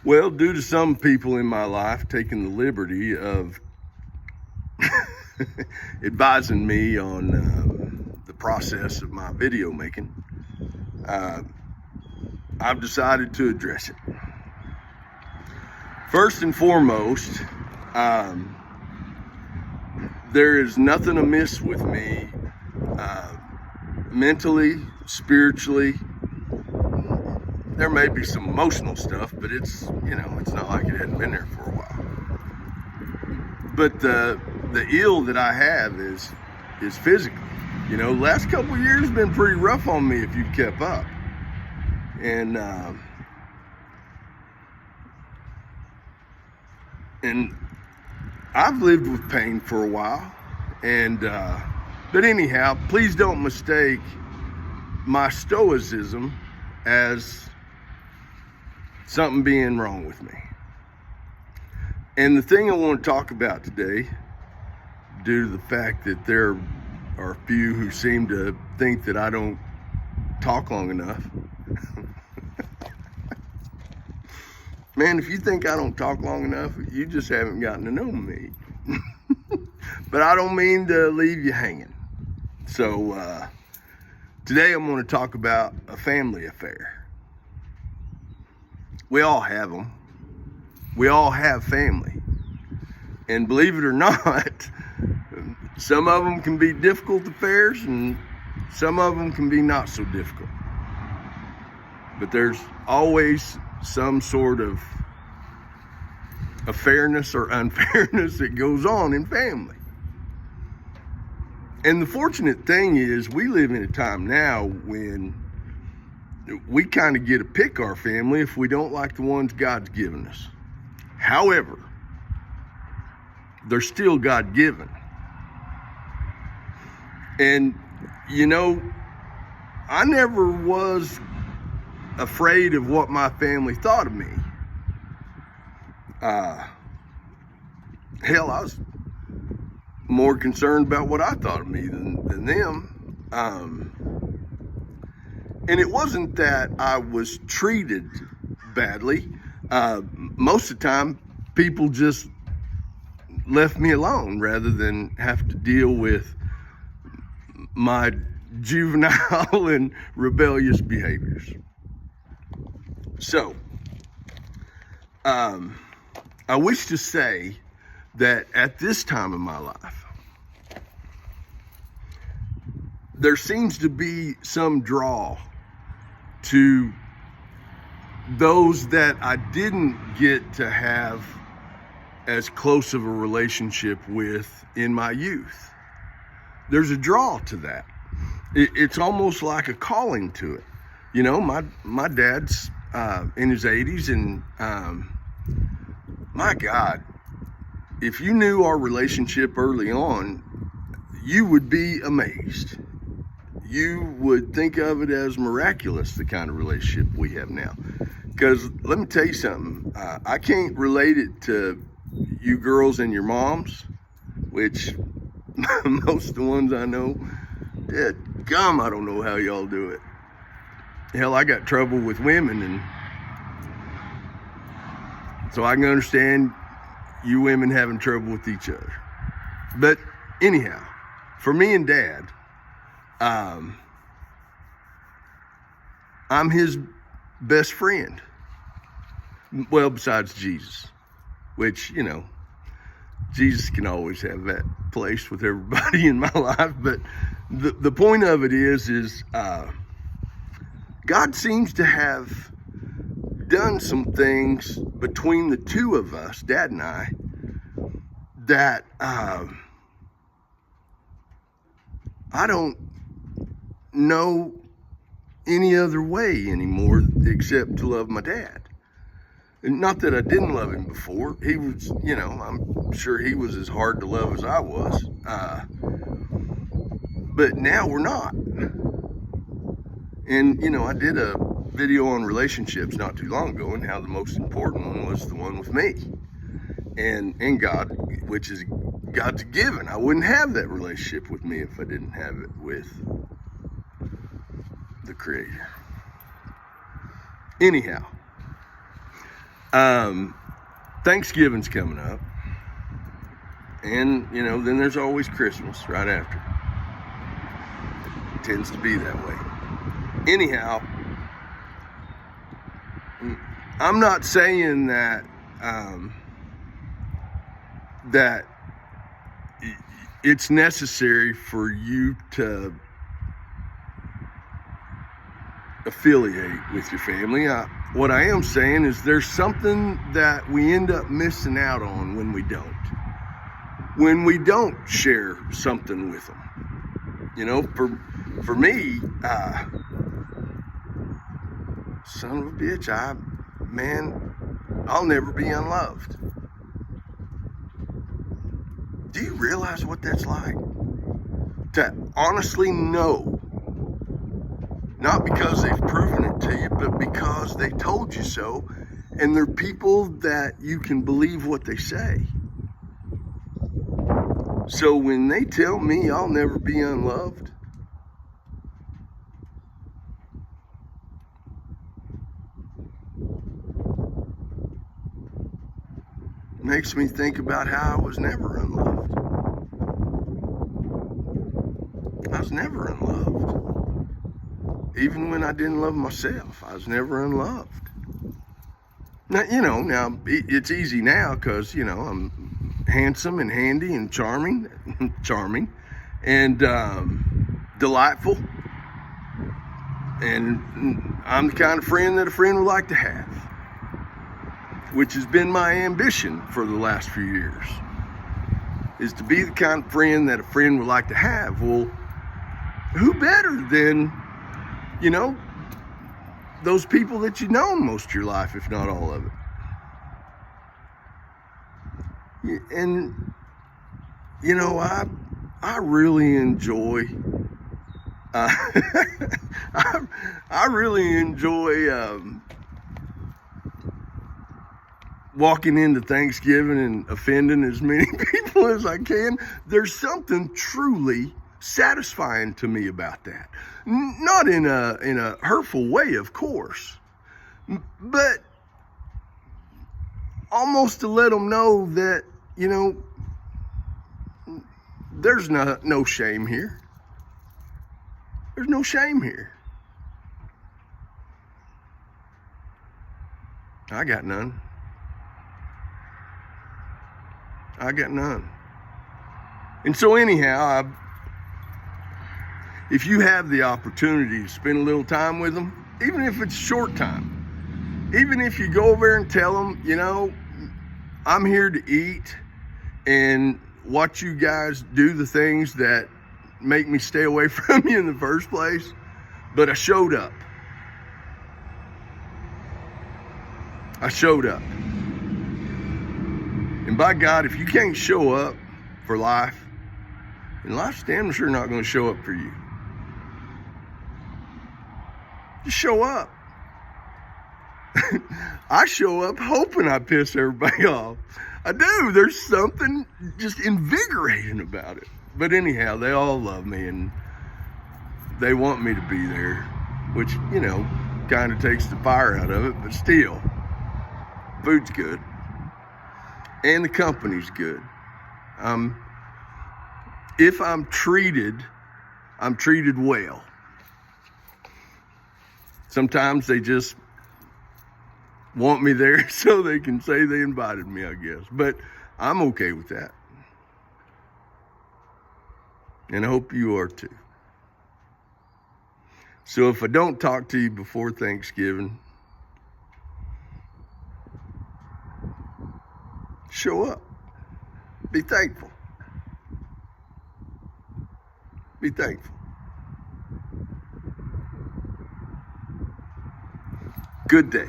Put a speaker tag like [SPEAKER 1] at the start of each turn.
[SPEAKER 1] Well, due to some people in my life taking the liberty of advising me on the process of my video making, I've decided to address it. First and foremost, there is nothing amiss with me mentally, spiritually. There may be some emotional stuff, but it's not like it hadn't been there for a while. But the ill that I have is physical. The last couple of years have been pretty rough on me if you've kept up. And I've lived with pain for a while. But anyhow, please don't mistake my stoicism as something being wrong with me. And the thing I want to talk about today, due to the fact that there are a few who seem to think that I don't talk long enough. Man, if you think I don't talk long enough, you just haven't gotten to know me. But I don't mean to leave you hanging. So today I'm going to talk about a family affair. We all have them. We all have family. And believe it or not, some of them can be difficult affairs and some of them can be not so difficult. But there's always some sort of fairness or unfairness that goes on in family. And the fortunate thing is we live in a time now when we kind of get to pick our family if we don't like the ones God's given us. However, they're still God-given. And, I never was afraid of what my family thought of me. Hell, I was more concerned about what I thought of me than them. And it wasn't that I was treated badly. Most of the time, people just left me alone rather than have to deal with my juvenile and rebellious behaviors. So, I wish to say that at this time in my life, there seems to be some draw to those that I didn't get to have as close of a relationship with in my youth. There's a draw to that. It's almost like a calling to it. My dad's in his 80s, and my God, if you knew our relationship early on, you would be amazed. You would think of it as miraculous, the kind of relationship we have now. Because let me tell you something, I can't relate it to you girls and your moms, which most of the ones I know, dadgum, I don't know how y'all do it. Hell, I got trouble with women, and so I can understand you women having trouble with each other. But anyhow, for me and Dad, I'm his best friend. Well, besides Jesus, which, Jesus can always have that place with everybody in my life. But the point of it is God seems to have done some things between the two of us, Dad and I, that I don't know any other way anymore except to love my dad. And not that I didn't love him before. He was, I'm sure he was as hard to love as I was. But now we're not. And, I did a video on relationships not too long ago, and how the most important one was the one with me and God, which is God's given. I wouldn't have that relationship with me if I didn't have it with the Creator. Anyhow, Thanksgiving's coming up. And, then there's always Christmas right after. It tends to be that way. Anyhow, I'm not saying that that it's necessary for you to affiliate with your family. What I am saying is there's something that we end up missing out on when we don't. When we don't share something with them. For me, son of a bitch, I'll never be unloved. Do you realize what that's like? To honestly know, not because they've proven it to you, but because they told you so, and they're people that you can believe what they say. So when they tell me I'll never be unloved, it makes me think about how I was never unloved. I was never unloved. Even when I didn't love myself, I was never unloved. Now, it's easy now because, I'm handsome and handy and charming, and delightful. And I'm the kind of friend that a friend would like to have, which has been my ambition for the last few years, is to be the kind of friend that a friend would like to have. Well, who better than, those people that you've known most of your life, if not all of it. And, I really enjoy, I really enjoy walking into Thanksgiving and offending as many people as I can. There's something truly satisfying to me about that. Not in a hurtful way, of course, but almost to let them know that, there's no shame here. There's no shame here. I got none. And so anyhow, if you have the opportunity to spend a little time with them, even if it's short time, even if you go over and tell them, I'm here to eat and watch you guys do the things that make me stay away from you in the first place, but I showed up. And by God, if you can't show up for life, then life's damn sure not going to show up for you. Just show up. I show up hoping I piss everybody off. I do. There's something just invigorating about it. But anyhow, they all love me and they want me to be there, which, kind of takes the fire out of it, but still, food's good and the company's good. If I'm treated well. Sometimes they just want me there so they can say they invited me, I guess. But I'm okay with that. And I hope you are too. So if I don't talk to you before Thanksgiving, show up. Be thankful. Be thankful. Good day.